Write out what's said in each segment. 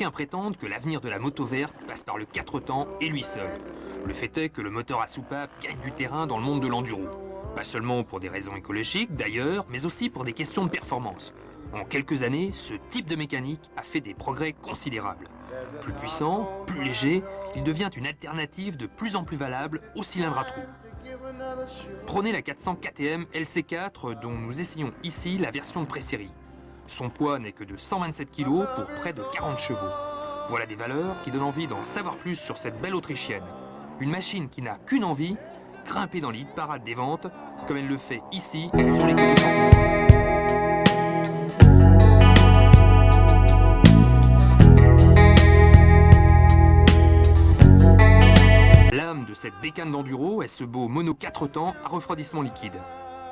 D'aucuns prétendent que l'avenir de la moto verte passe par le 4 temps et lui seul. Le fait est que le moteur à soupape gagne du terrain dans le monde de l'enduro. Pas seulement pour des raisons écologiques d'ailleurs, mais aussi pour des questions de performance. En quelques années, ce type de mécanique a fait des progrès considérables. Plus puissant, plus léger, il devient une alternative de plus en plus valable au cylindre à trous. Prenez la 400 KTM LC4 dont nous essayons ici la version de pré-série. Son poids n'est que de 127 kg pour près de 40 chevaux. Voilà des valeurs qui donnent envie d'en savoir plus sur cette belle Autrichienne. Une machine qui n'a qu'une envie, grimper dans l'hit parade des ventes, comme elle le fait ici sur les côtés Champigny. L'âme de cette bécane d'enduro est ce beau mono 4 temps à refroidissement liquide.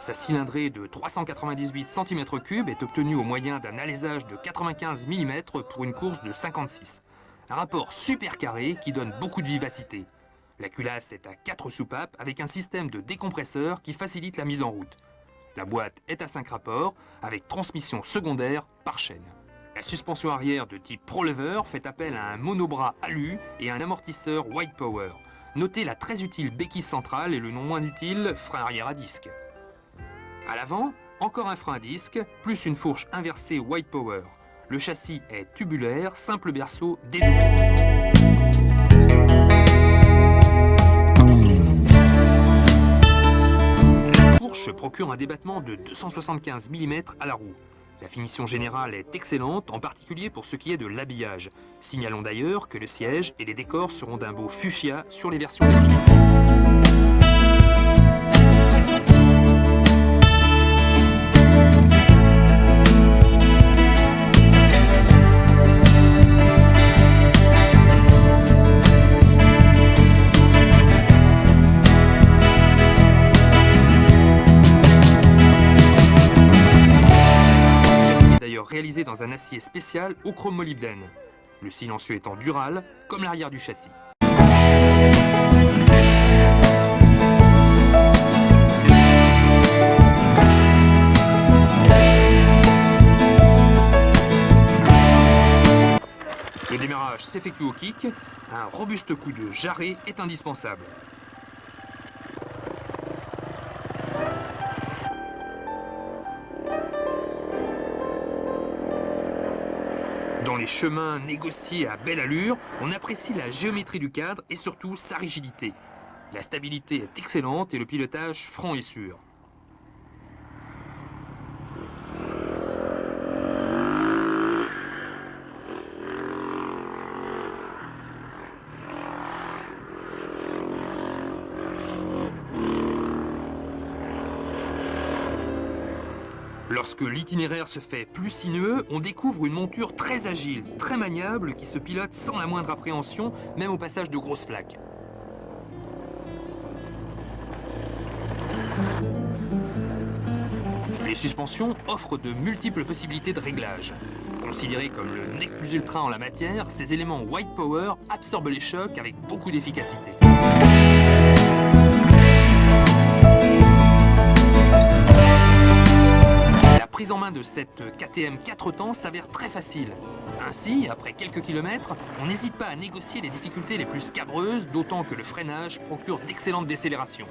Sa cylindrée de 398 cm3 est obtenue au moyen d'un alésage de 95 mm pour une course de 56. Un rapport super carré qui donne beaucoup de vivacité. La culasse est à 4 soupapes avec un système de décompresseur qui facilite la mise en route. La boîte est à 5 rapports avec transmission secondaire par chaîne. La suspension arrière de type ProLever fait appel à un monobras alu et un amortisseur White Power. Notez la très utile béquille centrale et le non moins utile frein arrière à disque. À l'avant, encore un frein à disque, plus une fourche inversée White Power. Le châssis est tubulaire, simple berceau dédoublé. La fourche procure un débattement de 275 mm à la roue. La finition générale est excellente, en particulier pour ce qui est de l'habillage. Signalons d'ailleurs que le siège et les décors seront d'un beau fuchsia sur les versions définitives. Réalisé dans un acier spécial au chrome molybdène. Le silencieux étant dural, comme l'arrière du châssis. Le démarrage s'effectue au kick, un robuste coup de jarret est indispensable. Dans les chemins négociés à belle allure, on apprécie la géométrie du cadre et surtout sa rigidité. La stabilité est excellente et le pilotage franc et sûr. Lorsque l'itinéraire se fait plus sinueux, on découvre une monture très agile, très maniable, qui se pilote sans la moindre appréhension, même au passage de grosses flaques. Les suspensions offrent de multiples possibilités de réglage. Considérés comme le nec plus ultra en la matière, ces éléments White Power absorbent les chocs avec beaucoup d'efficacité. La prise en main de cette KTM 4 temps s'avère très facile. Ainsi, après quelques kilomètres, on n'hésite pas à négocier les difficultés les plus scabreuses, d'autant que le freinage procure d'excellentes décélérations.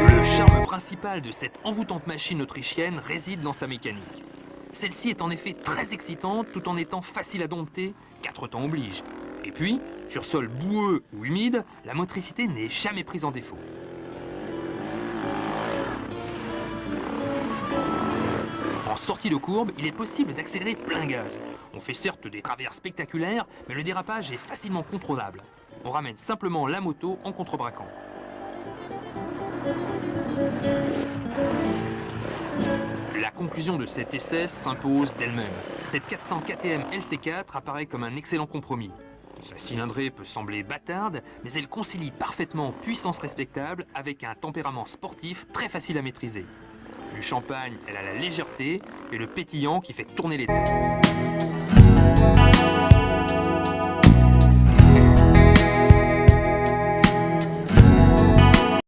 Le charme principal de cette envoûtante machine autrichienne réside dans sa mécanique. Celle-ci est en effet très excitante tout en étant facile à dompter, 4 temps oblige. Et puis, sur sol boueux ou humide, la motricité n'est jamais prise en défaut. En sortie de courbe, il est possible d'accélérer plein gaz. On fait certes des travers spectaculaires, mais le dérapage est facilement contrôlable. On ramène simplement la moto en contrebraquant. La conclusion de cet essai s'impose d'elle-même. Cette 400 KTM LC4 apparaît comme un excellent compromis. Sa cylindrée peut sembler bâtarde, mais elle concilie parfaitement puissance respectable avec un tempérament sportif très facile à maîtriser. Du champagne, elle a la légèreté et le pétillant qui fait tourner les têtes.